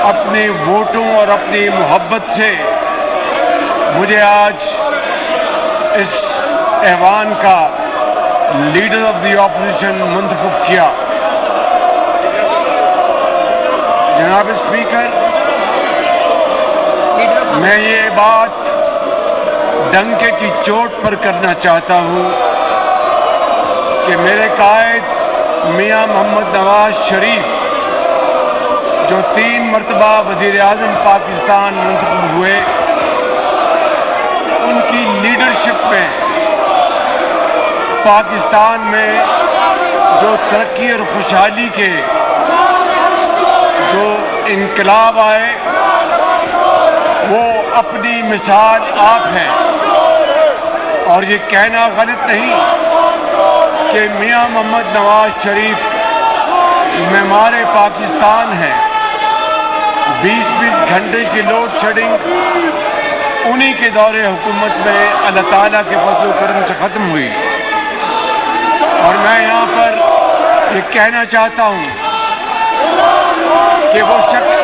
اپنے ووٹوں اور اپنی محبت سے مجھے آج اس ایوان کا لیڈر آف دی اپوزیشن منتخب کیا۔ جناب اسپیکر، میں یہ بات ڈنکے کی چوٹ پر کرنا چاہتا ہوں کہ میرے قائد میاں محمد نواز شریف جو 3 مرتبہ وزیر اعظم پاکستان منتخب ہوئے، ان کی لیڈرشپ میں پاکستان میں جو ترقی اور خوشحالی کے جو انقلاب آئے وہ اپنی مثال آپ ہیں، اور یہ کہنا غلط نہیں کہ میاں محمد نواز شریف معمار پاکستان ہیں۔ 20 گھنٹے کی لوڈ شیڈنگ انہی کے دور حکومت میں اللہ تعالیٰ کے فضل و کرم سے ختم ہوئی، اور میں یہاں پر یہ کہنا چاہتا ہوں کہ وہ شخص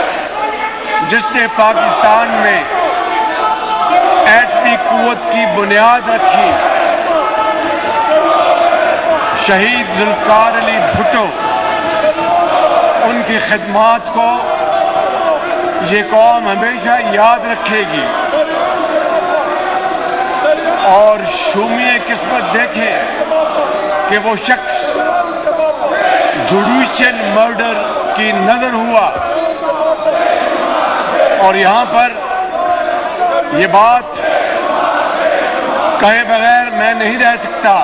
جس نے پاکستان میں ایٹمی قوت کی بنیاد رکھی، شہید ذوالفقار علی بھٹو، ان کی خدمات کو یہ قوم ہمیشہ یاد رکھے گی، اور شومیِ قسمت دیکھیں کہ وہ شخص جوڈیشل مرڈر کی نظر ہوا، اور یہاں پر یہ بات کہے بغیر میں نہیں رہ سکتا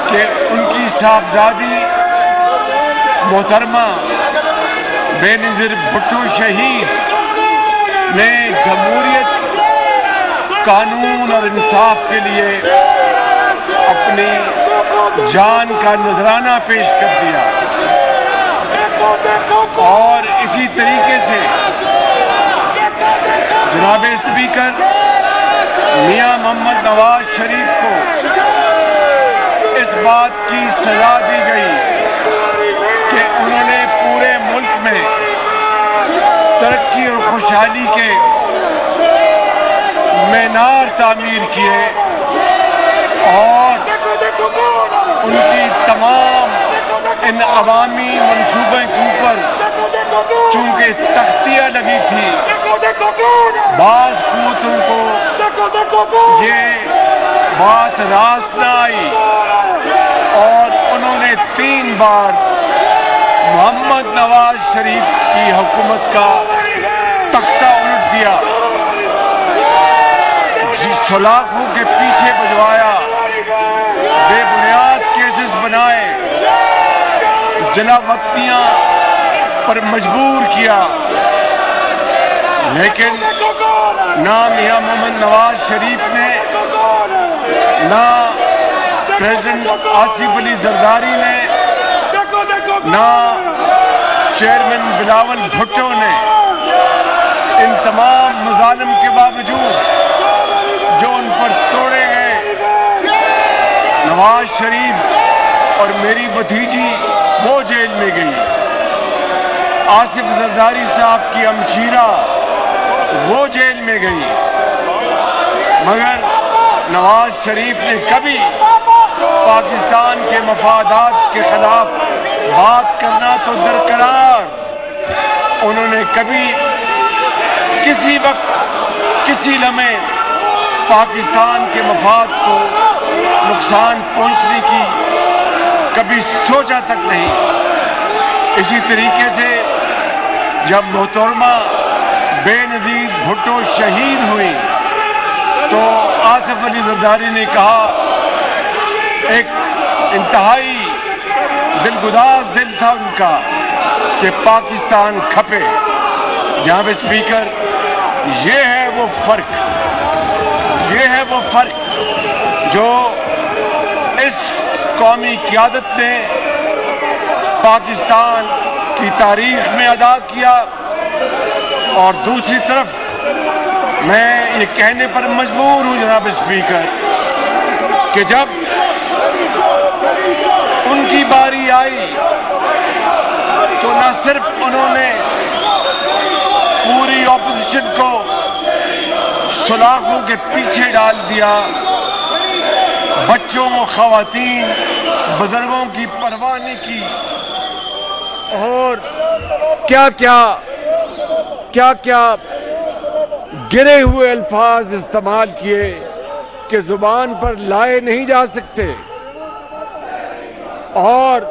کہ ان کی صاحبزادی محترمہ بے نظیر بھٹو شہید نے جمہوریت، قانون اور انصاف کے لیے اپنی جان کا نذرانہ پیش کر دیا، اور اسی طریقے سے جناب اسپیکر، میاں محمد نواز شریف کو اس بات کی سزا دی گئی کہ انہوں نے پورے ملک میں ترقی اور خوشحالی کے مینار تعمیر کیے، اور ان کی تمام ان عوامی منصوبے کے اوپر چونکہ تختیاں لگی تھی، بعض قوتوں کو یہ بات راست نہ آئی، اور انہوں نے 3 بار محمد نواز شریف کی حکومت کا تختہ الٹ دیا، سلاخوں کے پیچھے بجوایا، بے بنیاد کیسز بنائے، جلا وطنیاں پر مجبور کیا، لیکن نہ میاں محمد نواز شریف نے، نہ پریزیڈنٹ آصف علی زرداری نے، نہ چیئرمین بلاول بھٹو نے ان تمام مظالم کے باوجود جو ان پر توڑے گئے، نواز شریف اور میری بھتیجی وہ جیل میں گئی، آصف زرداری صاحب کی ہمشیرہ وہ جیل میں گئی، مگر نواز شریف نے کبھی پاکستان کے مفادات کے خلاف بات کرنا تو درکنار، انہوں نے کبھی کسی وقت کسی لمحے پاکستان کے مفاد کو نقصان پہنچنے کی کبھی سوچا تک نہیں۔ اسی طریقے سے جب محترمہ بے نظیر بھٹو شہید ہوئی تو آصف علی زرداری نے کہا، ایک انتہائی دلگداز دل تھا ان کا کہ پاکستان کھپے۔ جناب اسپیکر، یہ ہے وہ فرق جو اس قومی قیادت نے پاکستان کی تاریخ میں ادا کیا، اور دوسری طرف میں یہ کہنے پر مجبور ہوں جناب اسپیکر کہ جب ان کی باری آئی تو نہ صرف انہوں نے معیشت کو سلاخوں کے پیچھے ڈال دیا، بچوں، خواتین، بزرگوں کی پرواہ نہیں کی، اور کیا کیا گرے ہوئے الفاظ استعمال کیے کہ زبان پر لائے نہیں جا سکتے، اور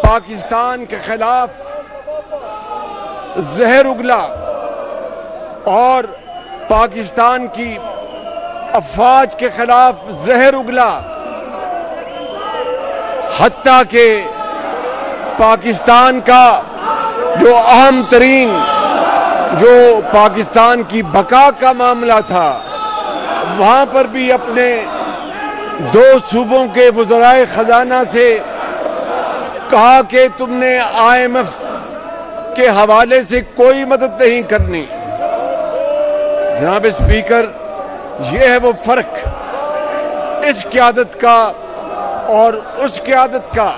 پاکستان کے خلاف زہر اگلا اور پاکستان کی افواج کے خلاف زہر اگلا، حتیٰ کہ پاکستان کا جو اہم ترین جو پاکستان کی بقا کا معاملہ تھا، وہاں پر بھی اپنے دو صوبوں کے وزرائے خزانہ سے کہا کہ تم نے IMF کے حوالے سے کوئی مدد نہیں کرنی۔ جناب اسپیکر، یہ ہے وہ فرق اس قیادت کا اور اس قیادت کا،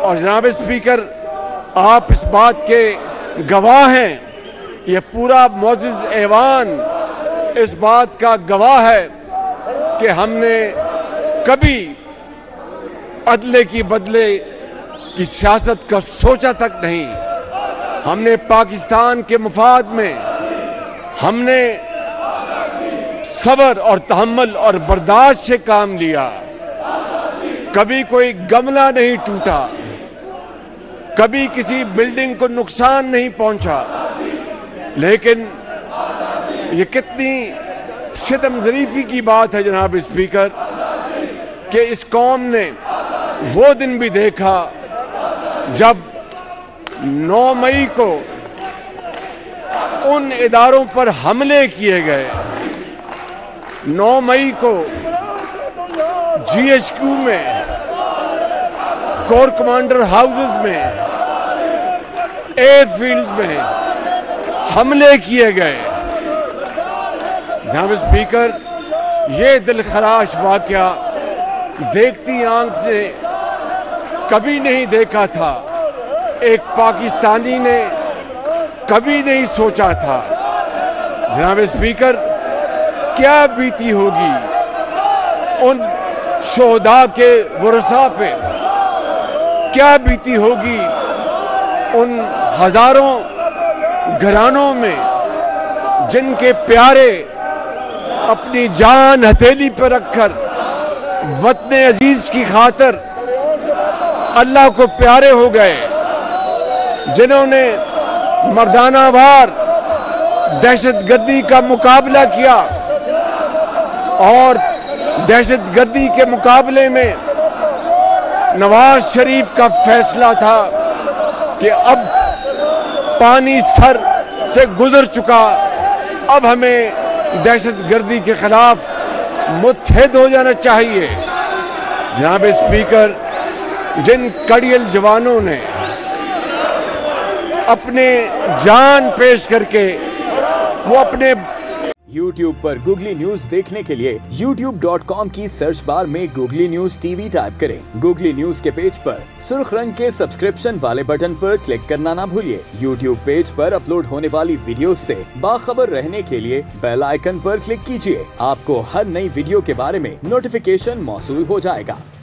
اور جناب اسپیکر، آپ اس بات کے گواہ ہیں، یہ پورا معزز ایوان اس بات کا گواہ ہے کہ ہم نے کبھی عدلے کی بدلے کی سیاست کا سوچا تک نہیں۔ ہم نے پاکستان کے مفاد میں ہم نے صبر اور تحمل اور برداشت سے کام لیا، کبھی کوئی گملہ نہیں ٹوٹا، کبھی کسی بلڈنگ کو نقصان نہیں پہنچا، لیکن یہ کتنی ستم ظریفی کی بات ہے جناب اسپیکر کہ اس قوم نے وہ دن بھی دیکھا جب 9 مئی کو ان اداروں پر حملے کیے گئے، 9 مئی کو GHQ میں، کور کمانڈر ہاؤسز میں، ایئر فیلڈز میں حملے کیے گئے۔ جناب اسپیکر، یہ دلخراش واقعہ دیکھتی آنکھ سے کبھی نہیں دیکھا تھا، ایک پاکستانی نے کبھی نہیں سوچا تھا۔ جناب اسپیکر، کیا بیتی ہوگی ان شہداء کے ورثاء پہ، کیا بیتی ہوگی ان ہزاروں گھرانوں میں جن کے پیارے اپنی جان ہتھیلی پہ رکھ کر وطن عزیز کی خاطر اللہ کو پیارے ہو گئے، جنہوں نے مردانہ وار دہشت گردی کا مقابلہ کیا، اور دہشت گردی کے مقابلے میں نواز شریف کا فیصلہ تھا کہ اب پانی سر سے گزر چکا، اب ہمیں دہشت گردی کے خلاف متحد ہو جانا چاہیے۔ جناب اسپیکر، جن کڑیل جوانوں نے اپنے جان پیش کر کے وہ اپنے YouTube پر گوگلی نیوز دیکھنے کے لیے youtube.com کی سرچ بار میں گوگلی نیوز TV ٹائپ کریں۔ گوگلی نیوز کے پیج پر سرخ رنگ کے سبسکرپشن والے بٹن پر کلک کرنا نہ بھولیے۔ YouTube پیج پر اپلوڈ ہونے والی ویڈیوز سے باخبر رہنے کے لیے بیل آئیکن پر کلک کیجیے۔ آپ کو ہر نئی ویڈیو کے بارے میں نوٹیفیکیشن موصول ہو جائے گا۔